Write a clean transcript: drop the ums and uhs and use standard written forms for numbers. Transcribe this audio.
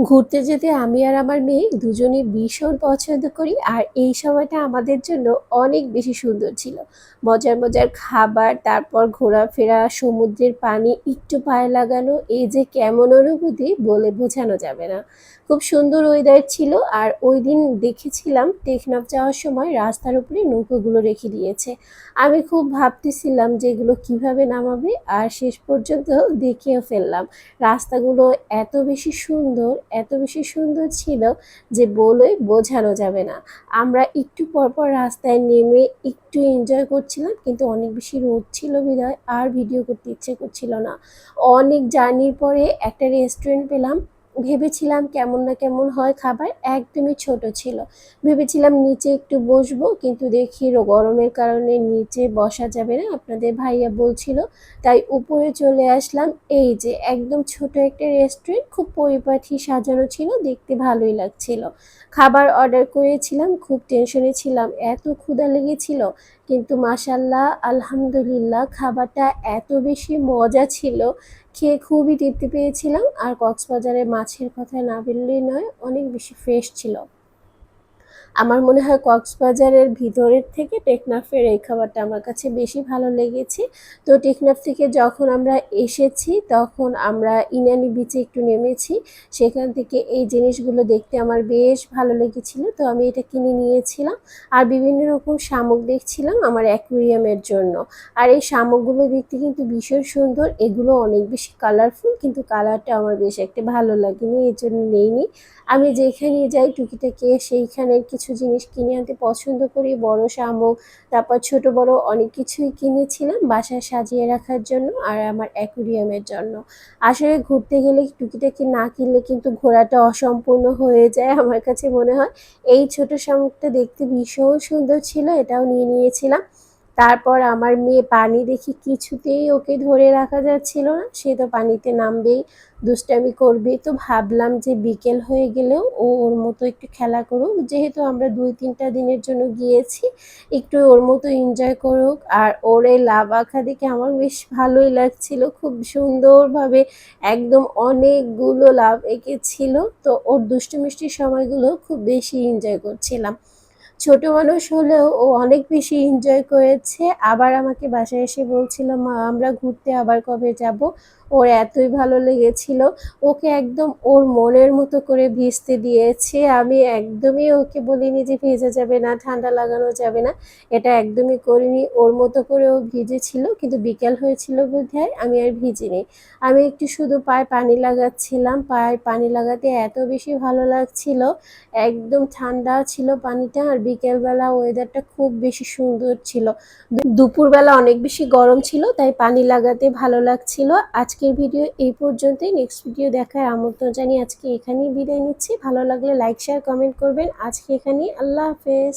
ঘুরতে যেতে আমি আর আমার মেয়ে দুজনেই ভীষণ পছন্দ করি। আর এই সময়টা আমাদের জন্য অনেক বেশি সুন্দর ছিল। মজার, মজার খাবার, তারপর ঘোরাফেরা, সমুদ্রের পানি একটু পায়ে লাগানো, এই যে কেমন অনুভূতি বলে বোঝানো যাবে না। খুব সুন্দর ওয়েদার ছিল। আর ওইদিন দেখেছিলাম টেকনাফ যাওয়ার সময় রাস্তার উপরে নৌকোগুলো রেখে দিয়েছে। আমি খুব ভাবতেছিলাম যে এগুলো কিভাবে নামাবে, আর শেষ পর্যন্ত দেখিয়ে ফেললাম। রাস্তাগুলো এত বেশি সুন্দর, এত বেশি সুন্দর ছিল যে বলে বোঝানো যাবে না। আমরা একটু পরপর রাস্তায় নেমে একটু এনজয় করছিলাম, কিন্তু অনেক বেশি রোদ ছিল বিধায় আর ভিডিও করতে ইচ্ছে করছিল না। অনেক জার্নির পরে একটা রেস্টুরেন্ট পেলাম। ভেবেছিলাম কেমন না কেমন হয় খাবার, একদমই ছোট ছিল। ভেবেছিলাম নিচে একটু বসবো, কিন্তু দেখি গরমের কারণে নিচে বসা যাবে না, আপনাদের ভাইয়া বলছিল। তাই উপরে চলে আসলাম। এই যে একদম ছোট একটা রেস্টুরেন্ট, খুব পরিপাটি সাজানো ছিল, দেখতে ভালোই লাগছিল। খাবার অর্ডার করেছিলাম, খুব টেনশনে ছিলাম, এত ক্ষুধা লেগেছিল। কিন্তু মাশাল্লাহ আলহামদুলিল্লাহ খাবারটা এত বেশি মজা ছিল, খেয়ে খুবই তৃপ্তি পেয়েছিলাম। আর কক্সবাজারের মাছের কথা না বললেই নয়, অনেক বেশি ফ্রেশ ছিল। আমার মনে হয় কক্সবাজারের ভিতরের থেকে টেকনাফের এই খাবারটা আমার কাছে বেশি ভালো লেগেছে। তো টেকনাফ থেকে যখন আমরা এসেছি তখন আমরা ইনানি বিচে একটু নেমেছি। সেখান থেকে এই জিনিসগুলো দেখতে আমার বেশ ভালো লেগেছিল, তো আমি এটা কিনে নিয়েছিলাম। আর বিভিন্ন রকম শামুক দেখছিলাম আমার অ্যাকুরিয়ামের জন্য। আর এই শামুকগুলো দেখতে কিন্তু ভীষণ সুন্দর, এগুলো অনেক বেশি কালারফুল, কিন্তু কালারটা আমার বেশ একটা ভালো লাগেনি, এই জন্য নেইনি। আমি যেখানে যাই টুকিটাকি সেইখানের কিছু জিনিস কিনে আনতে পছন্দ করি, বড় শামুক, তারপর ছোট বড় অনেক কিছুই কিনেছিলাম বাসায় সাজিয়ে রাখার জন্য আর আমার অ্যাকুরিয়ামের জন্য। আসলে ঘুরতে গেলে টুকিটাকি না কিনলে কিন্তু ঘোরাটা অসম্পূর্ণ হয়ে যায় আমার কাছে মনে হয়। এই ছোট শামুকটা দেখতে ভীষণ সুন্দর ছিল, এটাও নিয়ে নিয়েছিলাম। তারপর আমার মেয়ে পানি দেখে কিছুতেই ওকে ধরে রাখা যাচ্ছিল না, সে তো পানিতে নামবেই, দুষ্টামি করবে। তো ভাবলাম যে বিকেল হয়ে গেলেও ও ওর মতো একটু খেলা করুক, যেহেতু আমরা 2-3টা দিনের জন্য গিয়েছি, একটু ওর মতো এনজয় করুক। আর ওর এই লাভ আঁকা দেখে আমার বেশ ভালোই লাগছিল, খুব সুন্দরভাবে একদম অনেকগুলো লাভ এঁকেছিল। তো ওর দুষ্টু মিষ্টির সময়গুলো খুব বেশি এনজয় করছিলাম। ছোট মানুষ হলেও ও অনেক বেশি এনজয় করেছে। আবার আমাকে বাসায় এসে বলছিল, মা আমরা ঘুরতে আবার কবে যাব। ওর এতই ভালো লেগেছিল, ওকে একদম ওর মনের মতো করে ভিজতে দিয়েছে। আমি একদমই ওকে বলিনি যে ভেজা যাবে না, ঠান্ডা লাগানো যাবে না, এটা একদমই করিনি। ওর মতো করে ও ভিজেছিল, কিন্তু বিকেল হয়েছিল বোধহয়, আমি আর ভিজিনি। আমি একটু শুধু পায়ে পানি লাগাচ্ছিলাম, পায়ে পানি লাগাতে এত বেশি ভালো লাগছিল, একদম ঠান্ডা ছিল পানিটা। আর বিকেলবেলা ওয়েদারটা খুব বেশি সুন্দর ছিল। দুপুরবেলা অনেক বেশি গরম ছিল, তাই পানি লাগাতে ভালো লাগছিল। আজকের ভিডিও এই পর্যন্তই, নেক্সট ভিডিও দেখার আমন্ত্রণ জানিয়ে আজকে এখানেই বিদায় নিচ্ছি। ভালো লাগলে লাইক শেয়ার কমেন্ট করবেন। আজকে এখানেই, আল্লাহ হাফেজ।